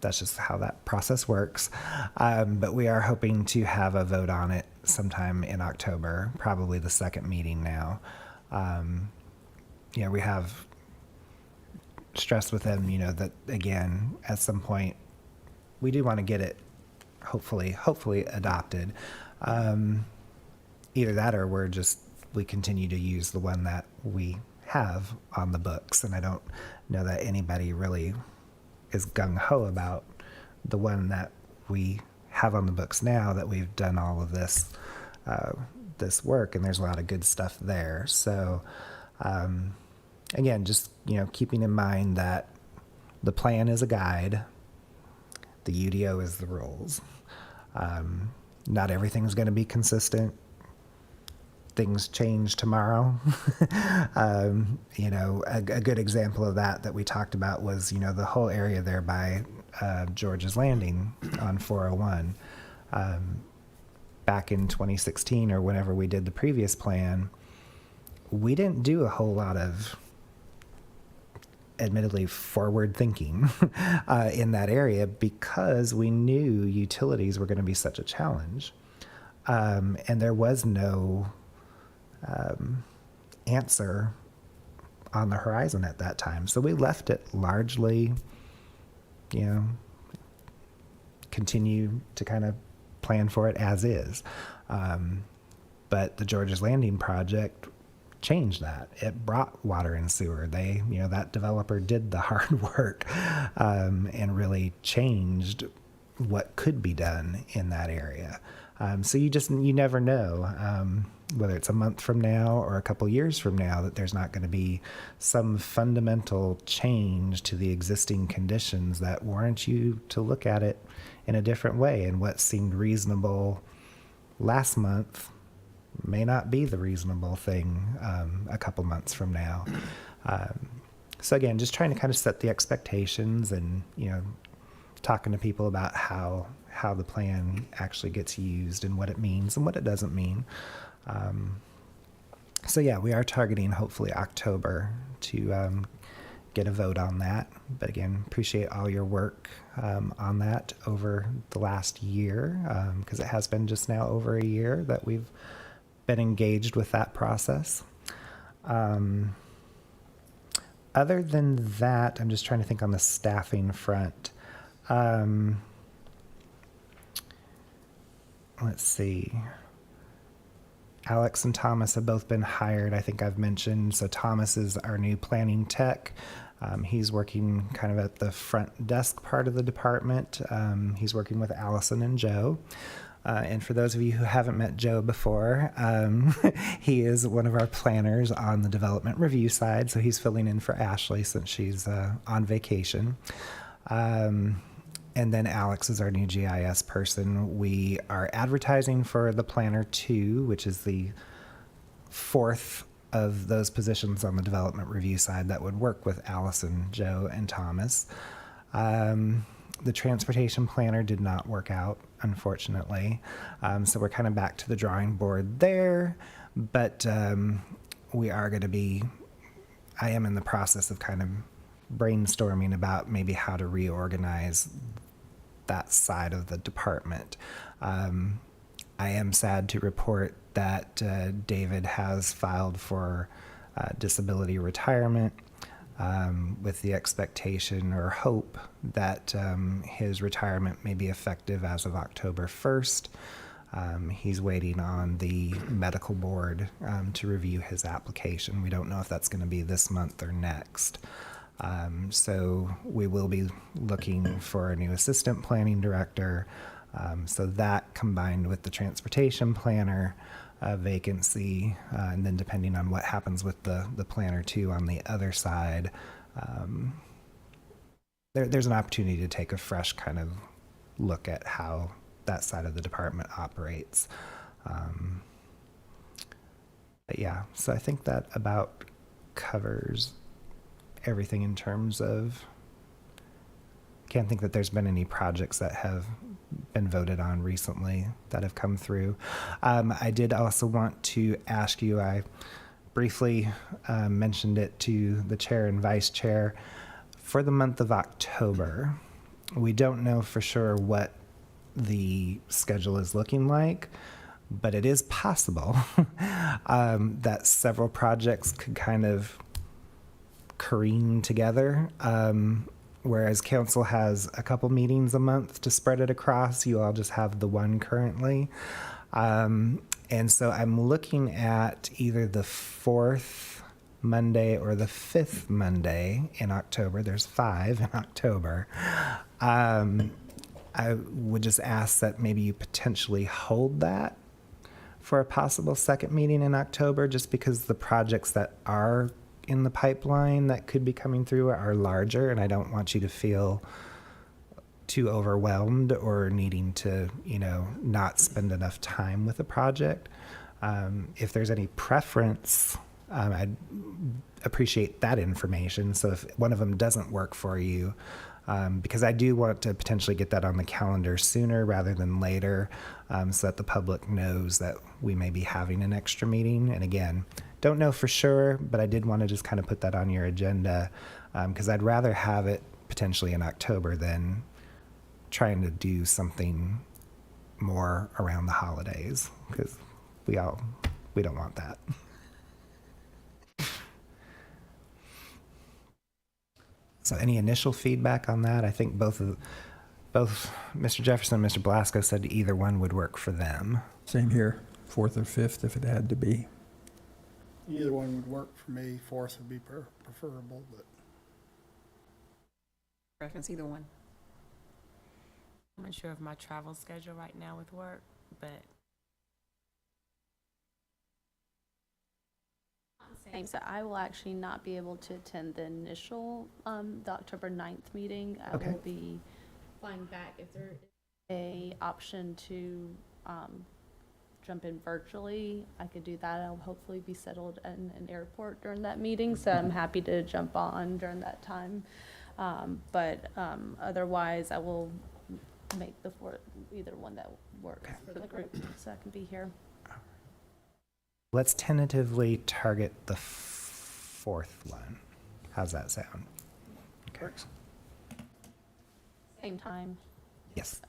that's just how that process works. But we are hoping to have a vote on it sometime in October, probably the second meeting now. We have stressed with them, that again, at some point, we do want to get it hopefully adopted. Either that or we continue to use the one that we have on the books. And I don't know that anybody really is gung-ho about the one that we have on the books now, that we've done all of this work, and there's a lot of good stuff there. So again, just keeping in mind that the plan is a guide, the UDO is the rules. Not everything's going to be consistent. Things change tomorrow. A good example of that we talked about was, the whole area there by George's Landing on 401. Back in 2016 or whenever we did the previous plan, we didn't do a whole lot of, admittedly, forward thinking in that area because we knew utilities were going to be such a challenge. And there was no answer on the horizon at that time. So we left it largely, continue to kind of plan for it as is. But the George's Landing project changed that. It brought water and sewer. That developer did the hard work and really changed what could be done in that area. So you never know, whether it's a month from now or a couple years from now, that there's not going to be some fundamental change to the existing conditions that warrant you to look at it in a different way. And what seemed reasonable last month may not be the reasonable thing a couple months from now. So again, just trying to kind of set the expectations and, talking to people about how the plan actually gets used and what it means and what it doesn't mean. So yeah, we are targeting hopefully October to get a vote on that. But again, appreciate all your work on that over the last year, because it has been just now over a year that we've been engaged with that process. Other than that, I'm just trying to think on the staffing front. Let's see. Alex and Thomas have both been hired. I think I've mentioned. So Thomas is our new planning tech. He's working kind of at the front desk part of the department. He's working with Allison and Joe. And for those of you who haven't met Joe before, he is one of our planners on the development review side. So he's filling in for Ashley since she's on vacation. And then Alex is our new GIS person. We are advertising for the Planner 2, which is the fourth of those positions on the development review side that would work with Allison, Joe, and Thomas. The transportation planner did not work out, unfortunately. So we're kind of back to the drawing board there. But we are going to be, I am in the process of kind of brainstorming about maybe how to reorganize that side of the department. I am sad to report that David has filed for disability retirement with the expectation or hope that his retirement may be effective as of October 1st. He's waiting on the medical board to review his application. We don't know if that's going to be this month or next. So we will be looking for a new assistant planning director. So that combined with the transportation planner vacancy, and then depending on what happens with the planner too on the other side, there's an opportunity to take a fresh kind of look at how that side of the department operates. But yeah, so I think that about covers everything in terms of, can't think that there's been any projects that have been voted on recently that have come through. I did also want to ask you, I briefly mentioned it to the chair and vice chair, for the month of October, we don't know for sure what the schedule is looking like, but it is possible that several projects could kind of careen together. Whereas council has a couple meetings a month to spread it across, you all just have the one currently. And so I'm looking at either the 4th Monday or the 5th Monday in October. There's 5 in October. I would just ask that maybe you potentially hold that for a possible second meeting in October, just because the projects that are in the pipeline that could be coming through are larger, and I don't want you to feel too overwhelmed or needing to, not spend enough time with a project. If there's any preference, I'd appreciate that information. So if one of them doesn't work for you, because I do want to potentially get that on the calendar sooner rather than later, so that the public knows that we may be having an extra meeting. And again, don't know for sure, but I did want to just kind of put that on your agenda, because I'd rather have it potentially in October than trying to do something more around the holidays, because we don't want that. So any initial feedback on that? I think both Mr. Jefferson and Mr. Blasco said either one would work for them. Same here, 4th or 5th if it had to be. Either one would work for me. 4th would be preferable, but Preference, either one. I'm unsure of my travel schedule right now with work, but Same, so I will actually not be able to attend the initial, the October 9th meeting. I Okay. will be flying back. If there is a option to jump in virtually, I could do that. I'll hopefully be settled in an airport during that meeting, so I'm happy to jump on during that time. But otherwise, I will make either one that works for the group, so I can be here. Let's tentatively target the 4th one. How's that sound? Okay. Same time. Yes.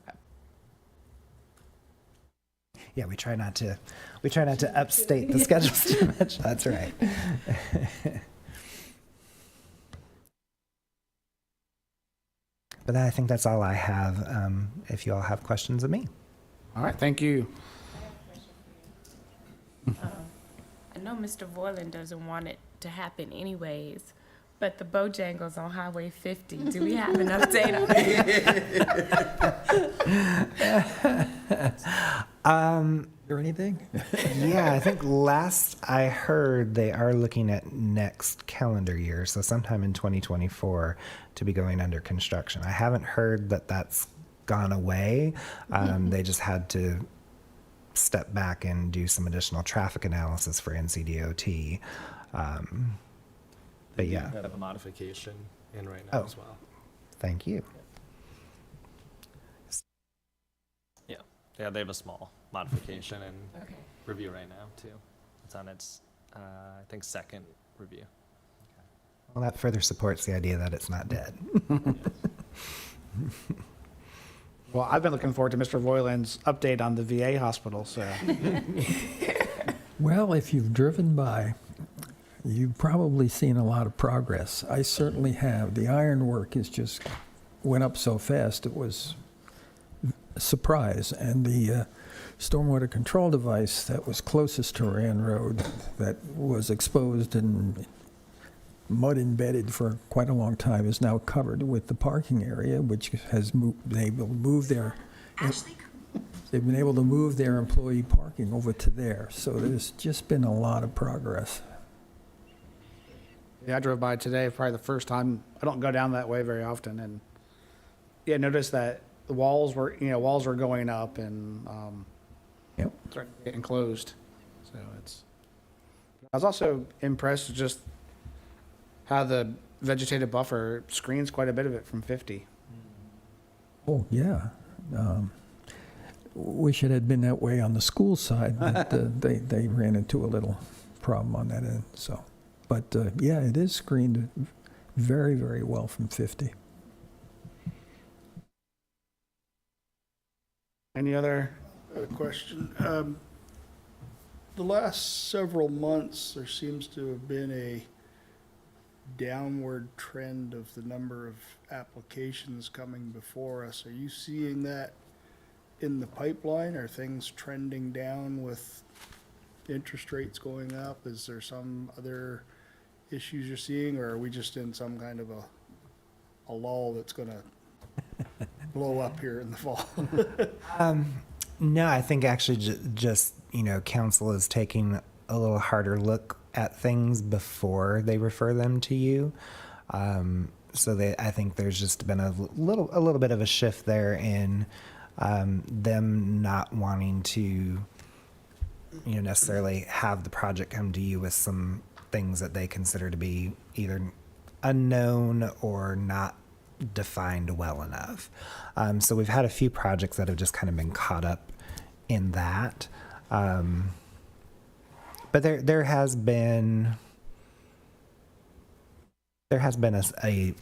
Yeah, we try not to upstate the schedules too much. That's right. But I think that's all I have. If you all have questions of me. All right, thank you. I know Mr. Voiland doesn't want it to happen anyways, but the Bojangles on Highway 50, do we have an update on that? Or anything? Yeah, I think last I heard they are looking at next calendar year, so sometime in 2024 to be going under construction. I haven't heard that that's gone away. They just had to step back and do some additional traffic analysis for NCDOT. But yeah, Have a modification in right now Oh. as well. thank you. Yeah, they have a small modification and Okay. review right now too. It's on its, I think, second review. Well, that further supports the idea that it's not dead. Well, I've been looking forward to Mr. Voiland's update on the VA hospital, so. Well, if you've driven by, you've probably seen a lot of progress. I certainly have. The ironwork is just went up so fast, it was a surprise. And the stormwater control device that was closest to Rand Road, that was exposed and mud embedded for quite a long time, is now covered with the parking area, which has been able to move their, they've been able to move their employee parking over to there. So there's just been a lot of progress. Yeah, I drove by today, probably the first time. I don't go down that way very often, and yeah, noticed that the walls were going up and Yep. starting to get enclosed. So it's. I was also impressed with just how the vegetative buffer screens quite a bit of it from 50. Oh, yeah. Wish it had been that way on the school side, but they ran into a little problem on that end, so. But, yeah, it is screened very, very well from 50. Any other? A question. The last several months, there seems to have been a downward trend of the number of applications coming before us. Are you seeing that in the pipeline? Are things trending down with interest rates going up? Is there some other issues you're seeing, or are we just in some kind of a lull that's gonna blow up here in the fall? No, I think actually just, council is taking a little harder look at things before they refer them to you. So I think there's just been a little bit of a shift there in them not wanting to, necessarily have the project come to you with some things that they consider to be either unknown or not defined well enough. So we've had a few projects that have just kind of been caught up in that. But there has been a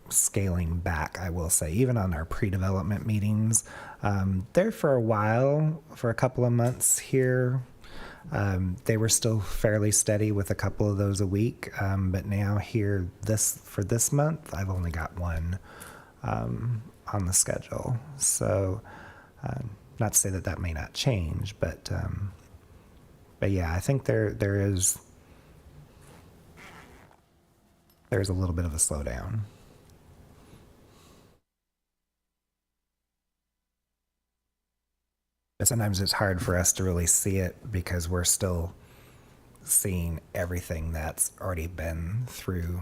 scaling back, I will say, even on our pre-development meetings. There for a while, for a couple of months here, they were still fairly steady with a couple of those a week. But now here, for this month, I've only got one on the schedule. So not to say that may not change, but yeah, I think there's a little bit of a slowdown. But sometimes it's hard for us to really see it because we're still seeing everything that's already been through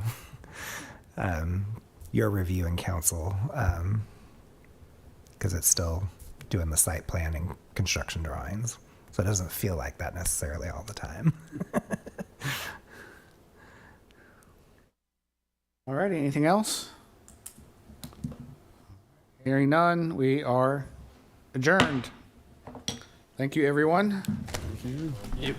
your review and council, because it's still doing the site plan and construction drawings. So it doesn't feel like that necessarily all the time. All righty, anything else? Hearing none, we are adjourned. Thank you, everyone. Yep.